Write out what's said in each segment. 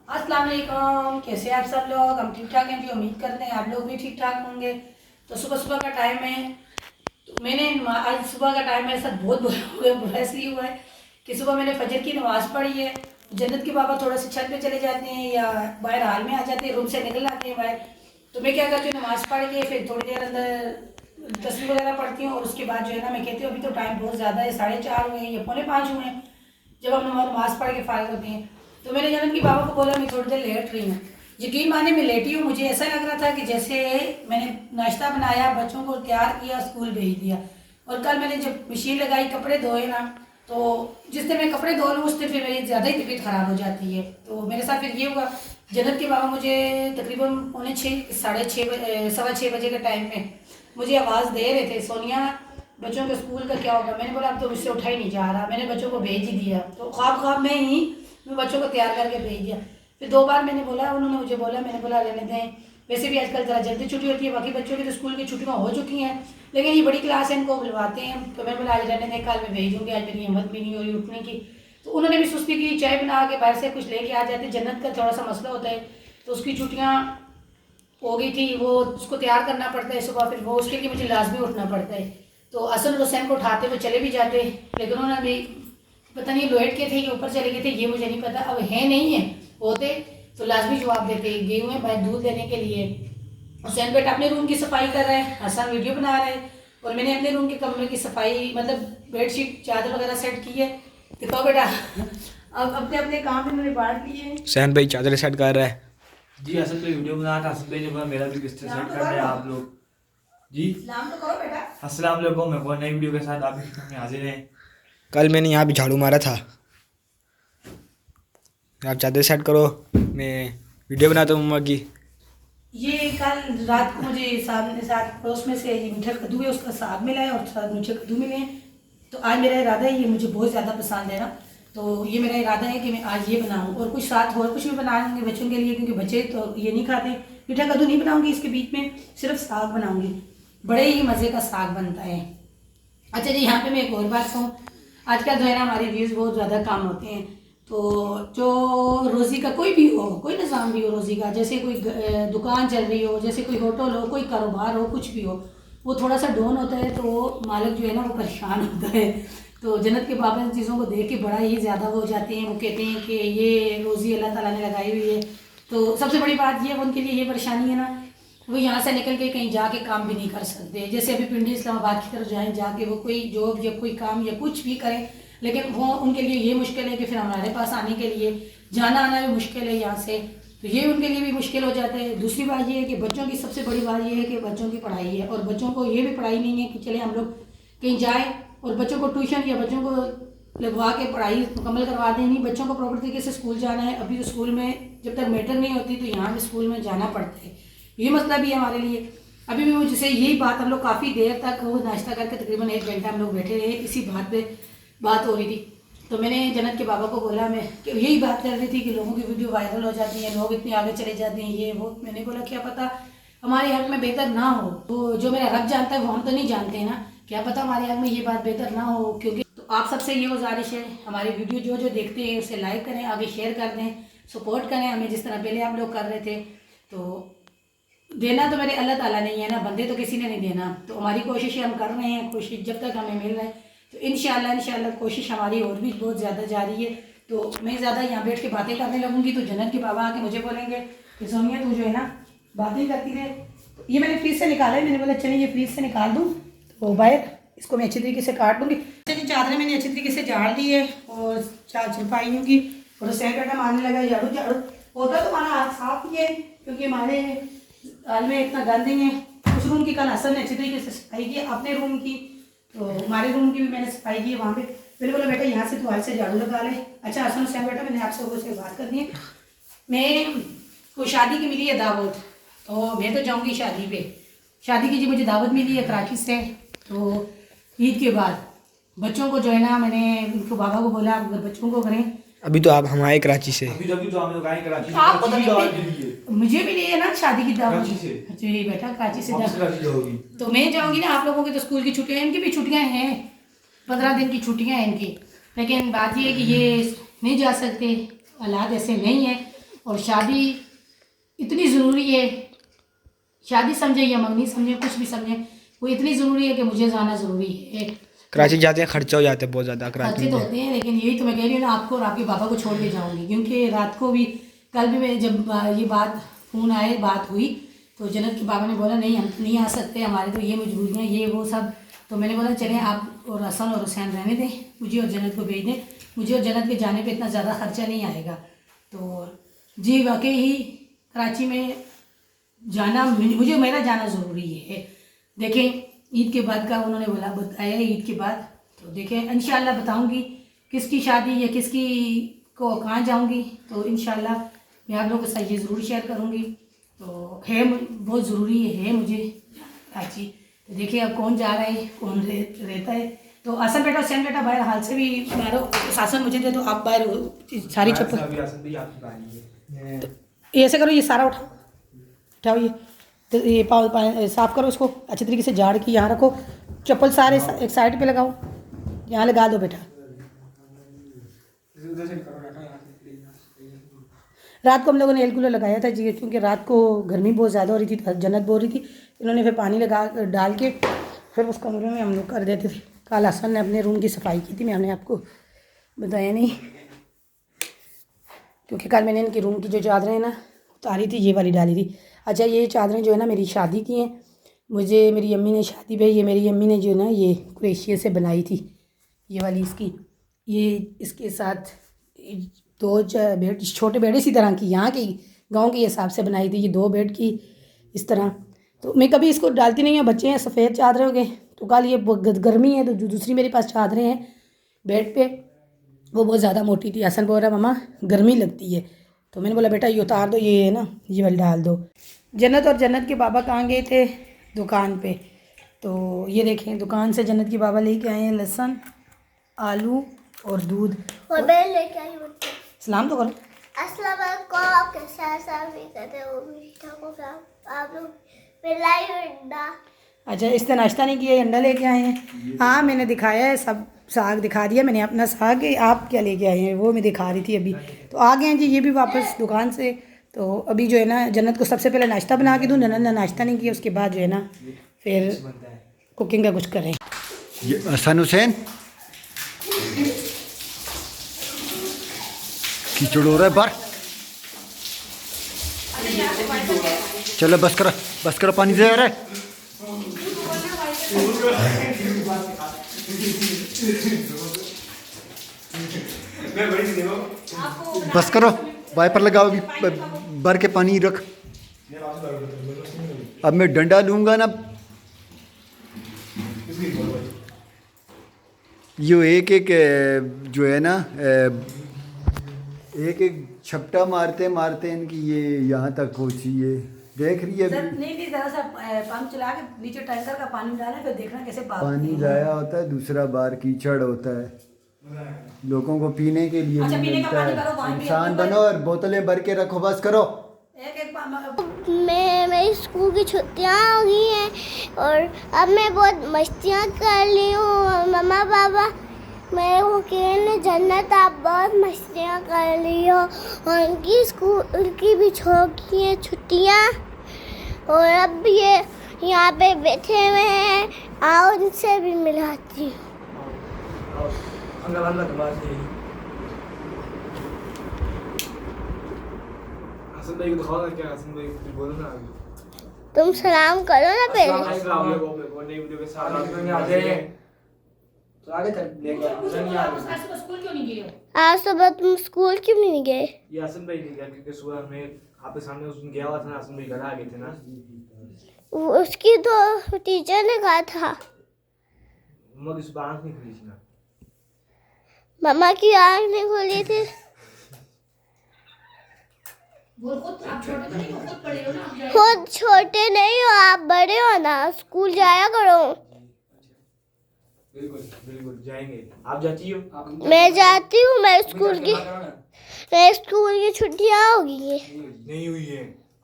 अस्सलाम वालेकुम, कैसे हैं आप सब लोग। हम ठीक ठाक हैं जी, उम्मीद करते हैं आप लोग भी ठीक ठाक होंगे। तो सुबह सुबह का टाइम है, तो मैंने आज सुबह का टाइम मेरे साथ बहुत बुरा इसलिए हुआ है कि सुबह मैंने फजर की नमाज़ पढ़ी है। जन्नत के बाबा थोड़ा सा छत पे चले जाते हैं या बाहर हाल में आ जाते हैं, रूम से निकल आते हैं बाहर। तो मैं क्या करती हूँ, नमाज़ पढ़ के फिर थोड़ी देर अंदर तस्वीर वगैरह पढ़ती हूँ, और उसके बाद जो है ना मैं कहती हूँ अभी तो टाइम बहुत ज़्यादा है, 4:30 हुए हैं या 4:45 हुए हैं जब हम नमाज़ पढ़ के फारिग होते हैं। तो मैंने जन्नत के बाबा को बोला मैं थोड़ी देर लेट रही हूँ। यकीन माने मैं लेटी हूँ, मुझे ऐसा लग रहा था कि जैसे मैंने नाश्ता बनाया, बच्चों को तैयार किया, स्कूल भेज दिया, और कल मैंने जब मशीन लगाई, कपड़े धोए ना, तो जिस दिन मैं कपड़े धो लूँ उस दिन फिर मेरी ज़्यादा ही तबीयत ख़राब हो जाती है। तो मेरे साथ फिर ये हुआ, जन्नत के बाबा मुझे तकरीबन 5:45 6:30 6:15 बजे के टाइम में मुझे आवाज़ दे रहे थे, सोनिया बच्चों के स्कूल का क्या होगा। मैंने बोला अब तो मुझसे उठा ही नहीं जा रहा, मैंने बच्चों को भेज ही दिया। तो ख्वाब ख्वाब में ही मैं बच्चों को तैयार करके भेज दिया। फिर 2 बार मैंने बोला, उन्होंने मुझे बोला, मैंने बोला रहने दें, वैसे भी आजकल ज़रा जल्दी छुट्टी होती है, बाकी बच्चों की तो स्कूल की छुट्टियाँ हो चुकी हैं, लेकिन ये बड़ी क्लास है, इनको बुलवाते हैं। तो मैंने बोला आज रहने दें, कल मैं भेजूँगी, आज मेरी हिम्मत भी नहीं हो रही उठने की। तो उन्होंने भी सुस्ती की, चाय बना के बाहर से कुछ लेके आ जाते। जन्नत का थोड़ा सा मसला होता है, तो उसकी छुट्टियाँ हो गई थी, वो उसको तैयार करना पड़ता है सुबह, फिर वो उसके लिए मुझे लाजमी उठना पड़ता है। तो असल हुसैन को उठाते हुए चले भी जाते, लेकिन उन्होंने भी पता नहीं लोहेट के थे कि ऊपर चले गए थे, ये मुझे नहीं पता। अब है नहीं है, होते तो लाजमी जवाब देते। गए हुए भाई दूध लेने के लिए। हुसैन बेटा अपने रूम की सफाई कर रहे हैं, हसन वीडियो बना रहे हैं, और मैंने अपने रूम के कमरे की सफाई मतलब बेडशीट चादर वगैरह सेट की है। देखो बेटा अब अपने अपने काम इन्होंने बांट लिए हैं। हुसैन भाई चादर सेट कर रहा है जी। असल पे वीडियो बना था, असल पे जो मेरा भी किस तरह सेट कर रहे हैं आप लोग जी। सलाम तो करो बेटा। अस्सलाम वालेकुम, मैं कोई नई वीडियो के साथ आपके सामने हाजिर हैं। कल मैंने यहाँ भी झाड़ू मारा था। आप चादर सेट करो, मैं वीडियो बनाता हूँ मम्मा की। ये कल रात को मुझे साथ पड़ोस में से ये मीठा कद्दू है, उसका साग मिला है और साथ मीठे कद्दू मिले हैं। तो आज मेरा इरादा है, ये मुझे बहुत ज़्यादा पसंद है ना, तो ये मेरा इरादा है कि मैं आज ये बनाऊँ, और कुछ साथ और कुछ भी बनाऊँगी बच्चों के लिए, क्योंकि बच्चे तो ये नहीं खाते। मीठा कद्दू नहीं बनाऊँगी, इसके बीच में सिर्फ साग बनाऊँगी, बड़े ही मज़े का साग बनता है। अच्छा जी, यहाँ पे मैं एक और बात कहूँ, आजकल जो है ना हमारे व्यूज़ बहुत ज़्यादा कम होते हैं। तो जो रोज़ी का कोई भी हो, कोई निज़ाम भी हो रोज़ी का, जैसे कोई दुकान चल रही हो, जैसे कोई होटल हो, कोई कारोबार हो, कुछ भी हो, वो थोड़ा सा डाउन होता है तो मालिक जो है ना वो परेशान होता है। तो जन्नत के बाबा इन चीज़ों को देख के बड़ा ही ज़्यादा हो जाते हैं। वो कहते हैं कि ये रोज़ी अल्लाह ताला ने लगाई हुई है। तो सबसे बड़ी बात ये उनके लिए ये परेशानी है ना, वो यहाँ से निकल के कहीं जाके काम भी नहीं कर सकते। जैसे अभी पिंडी इस्लामाबाद की तरफ जाएँ, जाके वो कोई जॉब या कोई काम या कुछ भी करें, लेकिन वो उनके लिए ये मुश्किल है कि फिर हमारे पास आने के लिए जाना आना भी मुश्किल है यहाँ से, तो ये उनके लिए भी मुश्किल हो जाता है। दूसरी बात ये है कि बच्चों की सबसे बड़ी बात ये है कि बच्चों की पढ़ाई है, और बच्चों को ये भी पढ़ाई नहीं है कि चले हम लोग कहीं जाए और बच्चों को ट्यूशन या बच्चों को लगवा के पढ़ाई मुकम्मल करवा दें। नहीं, बच्चों को प्रॉपर तरीके से स्कूल जाना है। अभी तो स्कूल में जब तक मैटर नहीं होती तो यहाँ भी स्कूल में जाना पड़ता है, ये मसला भी है हमारे लिए। अभी भी मुझसे यही बात, हम लोग काफ़ी देर तक वो नाश्ता करके तकरीबन 1 घंटा हम लोग बैठे रहे, इसी बात पे बात हो रही थी। तो मैंने जन्नत के बाबा को बोला, मैं कि यही बात कर रही थी कि लोगों की वीडियो वायरल हो जाती है, लोग इतने आगे चले जाते हैं, ये वो। मैंने बोला क्या पता हमारे हक में बेहतर ना हो, तो जो मेरा रब जानता है वो हम तो नहीं जानते हैं ना, क्या पता हमारे हक में ये बात बेहतर ना हो। क्योंकि तो आप सबसे ये गुजारिश है, हमारी वीडियो जो जो देखते हैं उसे लाइक करें, आगे शेयर कर दें, सपोर्ट करें हमें जिस तरह पहले आप लोग कर रहे थे। तो देना तो मेरे अल्लाह ताला नहीं है ना, बंदे तो किसी ने नहीं देना। तो हमारी कोशिश हम कर रहे हैं, कोशिश जब तक हमें मिल रहा है, तो इंशाल्लाह कोशिश हमारी और भी बहुत ज़्यादा जारी है। तो मैं ज़्यादा यहाँ बैठ के बातें करने लगूंगी तो जन्नत के बाबा आके मुझे बोलेंगे कि सोनिया तू जो है ना बातें करती रहे। तो ये मैंने फ्रीज से निकाला है, मैंने बोला चलिए ये फ्रीज से निकाल दूँ, तो बाहर इसको मैं अच्छी तरीके से काट दूँगी। चलिए चादरें मैंने अच्छी तरीके से झाड़ दी है और चारपाई दूँगी, और सैर बेटा मारने लगा झाड़ू झाड़ू। होता तो हमारा हाथ साफ ही है, क्योंकि हमारे हाल में इतना गंद नहीं है। उस रूम की कल हसन ने अच्छी तरीके से सफाई की, अपने रूम की, तो हमारे रूम की भी मैंने सफाई की है वहाँ पे। मैंने बोला बेटा यहाँ से तू हाल से झाड़ू लगा ले। अच्छा हसन हुसैन बेटा, मैंने आपसे वो से बात करनी है, मैं कोई शादी की मिली है दावत, तो मैं तो जाऊँगी शादी पे। शादी की जी मुझे दावत मिली है कराची से, तो ईद के बाद बच्चों को जो है ना, मैंने उनको बाबा को बोला अगर बच्चों को करें। अभी तो आप हम आए कराची से। अभी तो हम लोग आए कराची से। आपको तो कराची की दावत नहीं, मिली है। मुझे भी नहीं है ना शादी की दावत। कराची से। जी बेटा कराची से वापस कराची जाओगी तो मैं जाऊंगी ना। आप लोगों की तो स्कूल की छुट्टियां, इनकी भी छुट्टियां हैं, 15 दिन की छुट्टियां हैं इनकी, लेकिन बात ये है कि ये नहीं जा सकते, हालात ऐसे नहीं है। और शादी इतनी ज़रूरी है, शादी समझे या मंगनी समझे, कुछ भी समझे, वो इतनी ज़रूरी है कि मुझे जाना ज़रूरी है। कराची जाते हैं खर्चा हो जाता है बहुत ज़्यादा कराची खर्चे तो में। होते हैं, लेकिन यही तो मैं कह रही हूँ ना, आपको और आपके पापा को छोड़ के जाऊँगी, क्योंकि रात को भी, कल भी मैं जब ये बात फ़ोन आए, बात हुई, तो जन्नत के बाबा ने बोला नहीं हम नहीं आ सकते, हमारे तो ये मजबूरियाँ ये वो सब। तो मैंने बोला चलें आप और हसन और हुसैन रहने दें, मुझे और जन्नत को भेज दें, मुझे और जन्नत के जाने पे इतना ज़्यादा खर्चा नहीं आएगा। तो जी वाकई ही कराची में जाना, मुझे मेरा जाना ज़रूरी है। देखें ईद के बाद का उन्होंने बोला, बताया है ईद के बाद, तो देखें इंशाल्लाह बताऊंगी किसकी शादी या किसकी को कहाँ जाऊंगी, तो इंशाल्लाह मैं आप लोगों के साथ ये ज़रूर शेयर करूंगी। तो है बहुत ज़रूरी है मुझे कराची। तो देखिए अब कौन जा रहा है, कौन रहता है। तो असन बेटा हुसैन बेटा बाहर हाल से भी मारो, शासन मुझे दे दो, आप बाहर सारी चप्पल तो ऐसे करो, ये सारा उठाओ ये, तो ये पाँव साफ करो इसको अच्छे तरीके से, झाड़ के यहाँ रखो, चप्पल सारे एक साइड पे लगाओ, यहाँ लगा दो बेटा। रात को हम लोगों ने एयर कूलर लगाया था जी, क्योंकि रात को गर्मी बहुत ज़्यादा हो रही थी, जन्नत बोल रही थी, इन्होंने फिर पानी लगा डाल के फिर उस कमरे में हम लोग कर देते थे। कल हसन ने अपने रूम की सफाई की थी, मैंने आपको बताया नहीं, क्योंकि कल मैंने इनके रूम की जो चादरें हैं ना उतारी थी, ये वाली डाली थी। अच्छा ये चादरें जो है ना मेरी शादी की हैं, मुझे मेरी अम्मी ने शादी पे, ये मेरी अम्मी ने जो है ना ये क्रोएशिया से बनाई थी, ये वाली इसकी, ये इसके साथ 2 बेड, छोटे बेड इसी तरह की, यहाँ की गांव के हिसाब से बनाई थी, ये 2 बेड की इस तरह। तो मैं कभी इसको डालती नहीं हूँ, बच्चे हैं सफ़ेद चादरें हो गए, तो कल ये गर्मी है तो जो दूसरी मेरे पास चादरें हैं बेड पे वो बहुत ज़्यादा मोटी थी। हसन बोल रहा मम्मा गर्मी लगती है, तो मैंने बोला बेटा ये उतार दो, ये है ना ये वाली डाल दो। जन्नत और जन्नत के बाबा कहाँ गए थे, दुकान पे। तो ये देखें दुकान से जन्नत के बाबा लेके आए हैं लहसुन, आलू और दूध। और मैं लेके आई बच्चे। सलाम तो करो। अस्सलाम वालेकुम, आपके साथ साथ भी कहते हैं वो भी ठीक हो गया। आप लोग मिलाई अंडा। अच्छा इस तरह नाश्ता नहीं किया, अंडा लेके आए हैं। हाँ मैंने दिखाया है, सब साग दिखा दिया मैंने अपना साग, आप क्या लेके आए हैं वो मैं दिखा रही थी अभी। तो आ गए हैं जी ये भी वापस दुकान से। तो अभी जो है ना जन्नत को सबसे पहले नाश्ता बना के दूँ, जन्नत ने नाश्ता नहीं किया, उसके बाद जो है ना फिर कुकिंग का कुछ करें। हसन हुसैन कीचड़ हो रहा है बाहर, चलो बस करो पानी दे रहा है। बस करो, वाइपर लगाओ, अभी भर के पानी रख। अब मैं डंडा लूंगा ना, यो एक जो है ना एक छपटा मारते मारते इनकी ये यहाँ तक पहुँची है, देख रही है। नहीं ज़रा सा पंप चला के नीचे टैंकर का पानी डालें, फिर देखना कैसे पानी जाया होता है, दूसरा बार कीचड़ होता है, लोगों को पीने के लिए अच्छा, नहीं पीने का मिलता पानी है। करो, वहाँ भी इंसान अपने बनो और बोतलें भर के रखो, बस करो। मेरी स्कूल की छुट्टियां हो गई हैं और अब मैं बहुत मस्तियां कर ली हूँ। मम्मा पापा मेरे को कहने जन्नत आप बहुत मस्तियां कर ली हो, और उनकी स्कूल की भी छोटी हैं छुट्टियां, और अब ये यहाँ पे बैठे हुए हैं, आओ उनसे भी मिलाती हूँ। तुम सलाम करो ना पहले। स्कूल क्यों नहीं गए? आज सुबह तुम स्कूल क्यों नहीं गए? ये हसन भाई नहीं गया क्योंकि सुबह में आपके सामने उस दिन गया हुआ था ना, हसन भाई घर आ गए थे ना। उसकी तो टीचर ने कहा था। मम्मा की सुबह आँख नहीं खुली थी ना। मम्मा की आँख नहीं खुली थी। आप छोटे तो नहीं हो, खुद बड़े हो ना, आप जाइए। खुद छोटे नहीं हो, आप बड़े हो ना, स्कूल जाया करो। बिल्कुल जाएंगे। आप जाती हो? मैं जाती हूँ, मैं स्कूल की छुट्टियाँ हो गई है। नहीं हुई है।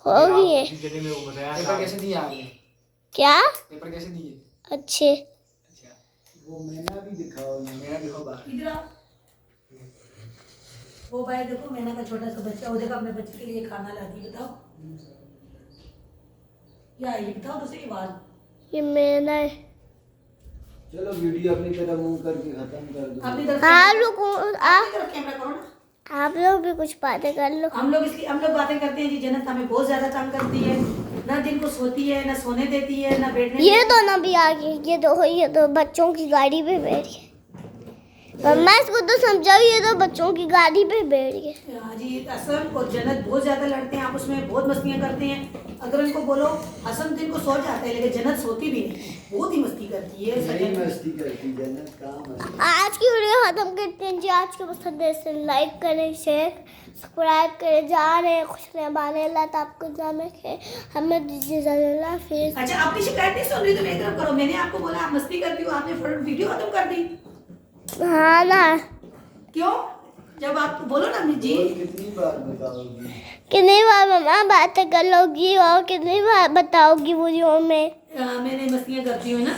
हो गई है। टीचर ने वो बताया पेपर कैसे दिए आपने? क्या? पेपर कैसे दिए? अच्छे। वो मैंने भी दिखाओ ना, मेरा देखो बाहर। इधर आओ। वो भाई देखो मैंने का छोटा सा बच्चा, वो देखो अपने बच्चे के लिए खाना ला दी। बताओ क्या है ये, बताओ दूसरी बात। ये मेरा है। चलो वीडियो अपनी तरफ मुंह करके खत्म कर दो। अपनी तरफ आप लोग अपनी तरफ कैमरा करो ना। आप लोग भी कुछ बातें कर लो। हम लोग बातें करते हैं जी। जन्नत हमें बहुत ज्यादा तंग करती है, ना दिन को सोती है, ना सोने देती है, ना बैठने ये तो ना भी आ गई, ये तो बच्चों की गाड़ी पे बैठ गए। मम्मा इसको तो समझाओ, ये तो बच्चों की गाड़ी पे बैठ गए। हाँ जी, हसन और जन्नत बहुत ज्यादा लड़ते हैं आपस में, बहुत मस्तियां करते हैं। अगर उनको बोलो, हसन दिन को सो जाता है लेकिन जन्नत सोती भी नहीं, बहुत ही मस्ती करती है। नहीं मस्ती करती जन्नत, कहाँ मस्ती। आज की वीडियो खत्म करते हैं जी। आज के पसंद है इसे लाइक करें, शेयर सब्सक्राइब करें। जा रहे हैं खुश रहने, अल्लाह तो आपको जान रखे। हमें दीजिए अल्लाह हाफिज़। अच्छा, आपकी शिकायत नहीं सुन रही तो मेरी तरफ करो। मैंने आपको बोला आप मस्ती करती हो, आपने फौरन वीडियो खत्म कर दी। हाँ ना, क्यों? जब आप बोलो ना जी। और कितनी बार बताओगी? कितनी बार मम्मा बातें कर लोगी और कितनी बार बताओगी वीडियो में? मैंने मस्तियां करती हूँ ना।